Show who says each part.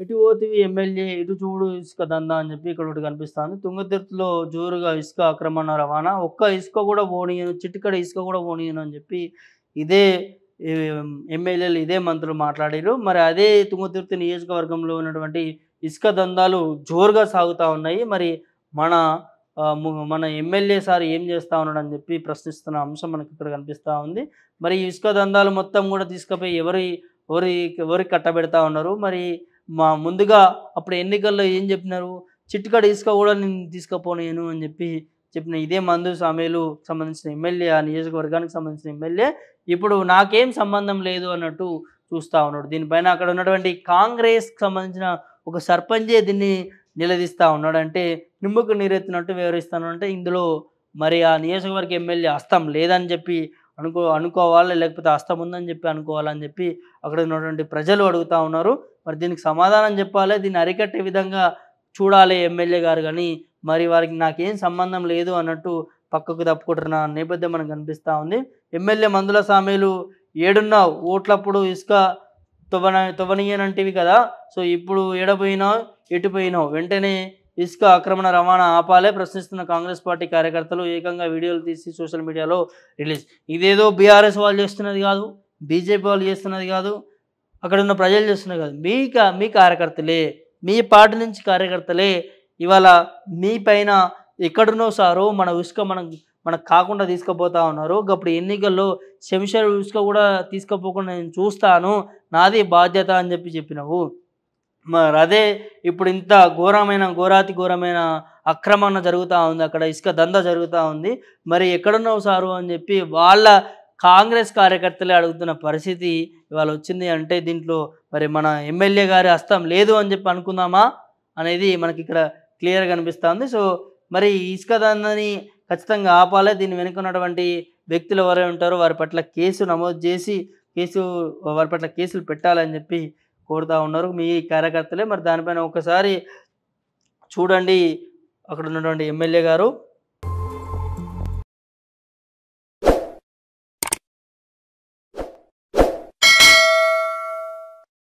Speaker 1: ఇటు పోతివి ఎమ్మెల్యే, ఇటు చూడు ఇసుక దందా అని చెప్పి ఇక్కడ ఒకటి కనిపిస్తుంది. తుంగతుర్తిలో జోరుగా ఇసుక ఆక్రమణ రవాణా, ఒక్క ఇసుక కూడా పోనీయను, చిటికెడు ఇసుక కూడా పోనీయను అని చెప్పి ఇదే ఈ ఎమ్మెల్యేలు, ఇదే మంత్రులు మాట్లాడిర్రు. మరి అదే తుంగతుర్తి నియోజకవర్గంలో ఉన్నటువంటి ఇసుక దందాలు జోరుగా సాగుతా ఉన్నాయి. మరి మన మన ఎమ్మెల్యే సార్ ఏం చేస్తా ఉన్నాడని చెప్పి ప్రశ్నిస్తున్న అంశం మనకి ఇక్కడ కనిపిస్తా ఉంది. మరి ఈ ఇసుక దందాలు మొత్తం కూడా తీసుకుపోయి ఎవరి ఎవరికి కట్టబెడతా ఉన్నారు? మరి ముందుగా అప్పుడు ఎన్నికల్లో ఏం చెప్పినారు? చిటికెడు ఇసుక కూడా నేను తీసుకుపోలేను అని చెప్పి చెప్పిన ఇదే మందు సామేలు సంబంధించిన ఎమ్మెల్యే, ఆ నియోజకవర్గానికి సంబంధించిన ఎమ్మెల్యే ఇప్పుడు నాకేం సంబంధం లేదు అన్నట్టు చూస్తా ఉన్నాడు. దీనిపైన అక్కడ ఉన్నటువంటి కాంగ్రెస్‌కి సంబంధించిన ఒక సర్పంచే దీన్ని నిలదీస్తా ఉన్నాడు. అంటే నిమ్మకు నీరెత్తినట్టు వ్యవహరిస్తాను. అంటే ఇందులో మరి ఆ నియోజకవర్గ ఎమ్మెల్యే హస్తం లేదని చెప్పి అనుకోవాలా? లేకపోతే హస్తం ఉందని చెప్పి అనుకోవాలని చెప్పి అక్కడ ఉన్నటువంటి ప్రజలు అడుగుతా ఉన్నారు. మరి దీనికి సమాధానం చెప్పాలి. దీన్ని అరికట్టే విధంగా చూడాలి ఎమ్మెల్యే గారు గానీ, మరి వారికి నాకేం సంబంధం లేదు అన్నట్టు పక్కకు తప్పుకుంటున్న నేపథ్యం మనకు కనిపిస్తా ఉంది. ఎమ్మెల్యే మందుల సామీలు ఏడున్నావు? ఓట్లప్పుడు ఇసుక తవ్వనియనంటివి కదా! సో, ఇప్పుడు ఏడ పోయినావు? ఎటు పోయినావు? వెంటనే ఇసుక ఆక్రమణ రవాణా ఆపాలే ప్రశ్నిస్తున్న కాంగ్రెస్ పార్టీ కార్యకర్తలు ఏకంగా వీడియోలు తీసి సోషల్ మీడియాలో రిలీజ్. ఇదేదో బీఆర్ఎస్ వాళ్ళు చేస్తున్నది కాదు, బీజేపీ వాళ్ళు చేస్తున్నది కాదు, అక్కడున్న ప్రజలు చేస్తున్నది కాదు. మీ కార్యకర్తలే, మీ పార్టీ నుంచి కార్యకర్తలే ఇవాళ మీ పైన ఎక్కడున్నావు సారు, మన ఇసుక మనకు కాకుండా తీసుకుపోతా ఉన్నారు. గప్పుడు ఎన్నికల్లో శంషేర్ ఇసుక కూడా తీసుకుపోకుండా నేను చూస్తాను, నాది బాధ్యత అని చెప్పినావు. మరి అదే ఇప్పుడు ఇంత ఘోరాతి ఘోరమైన ఆక్రమణ జరుగుతూ ఉంది. అక్కడ ఇసుక దందా జరుగుతూ ఉంది. మరి ఎక్కడున్నావు సారు అని చెప్పి వాళ్ళ కాంగ్రెస్ కార్యకర్తలే అడుగుతున్న పరిస్థితి ఇవాళ వచ్చింది. అంటే దీంట్లో మరి మన ఎమ్మెల్యే గారి హస్తం లేదు అని చెప్పి అనుకుందామా అనేది మనకి ఇక్కడ క్లియర్గా కనిపిస్తుంది. సో, మరి ఇసుక దందాని ఖచ్చితంగా ఆపాలి. దీన్ని వెనుక ఉన్నటువంటి వ్యక్తులు ఎవరైనా ఉంటారో వారి పట్ల కేసు నమోదు చేసి వారి పట్ల కేసులు పెట్టాలని చెప్పి కోరుతా ఉన్నారు మీ కార్యకర్తలే. మరి దానిపైన ఒకసారి చూడండి అక్కడ ఉన్నటువంటి ఎమ్మెల్యే గారు.